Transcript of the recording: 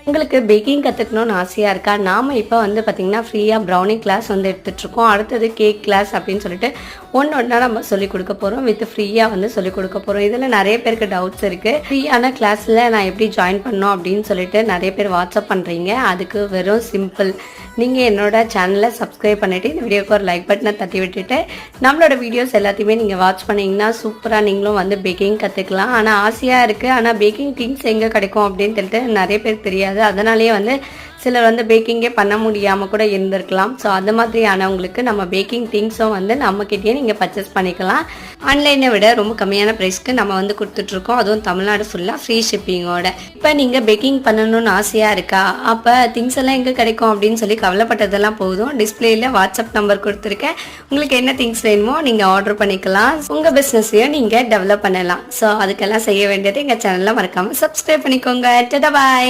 உங்களுக்கு பேக்கிங் கற்றுக்கணும்னு ஆசையாக இருக்கா? நாம் இப்போ வந்து பார்த்திங்கன்னா ஃப்ரீயாக ப்ரௌனி கிளாஸ் வந்து எடுத்துகிட்ருக்கோம். அடுத்தது கேக் கிளாஸ் அப்படின்னு சொல்லிட்டு ஒன்றா நம்ம சொல்லிக் கொடுக்க போகிறோம். வித் ஃப்ரீயாக வந்து சொல்லிக் கொடுக்க போகிறோம். இதில் நிறைய பேருக்கு டவுட்ஸ் இருக்குது. ஃப்ரீயான கிளாஸில் நான் எப்படி ஜாயின் பண்ணணும் அப்படின்னு சொல்லிட்டு நிறைய பேர் வாட்ஸ்அப் பண்ணுறீங்க. அதுக்கு வெறும் சிம்பிள், நீங்கள் என்னோட சேனலை சப்ஸ்கிரைப் பண்ணிவிட்டு இந்த வீடியோக்கு ஒரு லைக் பட்டனை தட்டி விட்டுட்டு நம்மளோட வீடியோஸ் எல்லாத்தையுமே நீங்கள் வாட்ச் பண்ணிங்கன்னா சூப்பராக நீங்களும் வந்து பேக்கிங் கற்றுக்கலாம். ஆனால் ஆசையாக இருக்குது, ஆனால் பேக்கிங் திங்ஸ் எங்கே கிடைக்கும் அப்படின்னு சொல்லிட்டு நிறைய பேருக்கு தெரியாது. அதனாலேயே வந்து சிலர் வந்து பேக்கிங்கே பண்ண முடியாமல் கூட இருந்திருக்கலாம். ஸோ அந்த மாதிரியானவங்களுக்கு நம்ம பேக்கிங் திங்ஸும் வந்து நம்மக்கிட்டேயே நீங்கள் பர்ச்சேஸ் பண்ணிக்கலாம். ஆன்லைனை விட ரொம்ப கம்மியான ப்ரைஸ்க்கு நம்ம வந்து கொடுத்துட்ருக்கோம். அதுவும் தமிழ்நாடு ஃபுல்லாக ஃப்ரீ ஷிப்பிங்கோட. இப்போ நீங்கள் பேக்கிங் பண்ணணும்னு ஆசையாக இருக்கா? அப்போ திங்ஸ் எல்லாம் எங்கே கிடைக்கும் அப்படின்னு சொல்லி கவலைப்பட்டதெல்லாம் போதும். டிஸ்பிளேயில் வாட்ஸ்அப் நம்பர் கொடுத்துருக்கேன். உங்களுக்கு என்ன திங்ஸ் வேணுமோ நீங்கள் ஆர்டர் பண்ணிக்கலாம். உங்கள் பிஸ்னஸையும் நீங்கள் டெவலப் பண்ணலாம். ஸோ அதுக்கெல்லாம் செய்ய வேண்டியது எங்கள் சேனலில் மறக்காமல் சப்ஸ்கிரைப் பண்ணிக்கோங்க. டடா பாய்.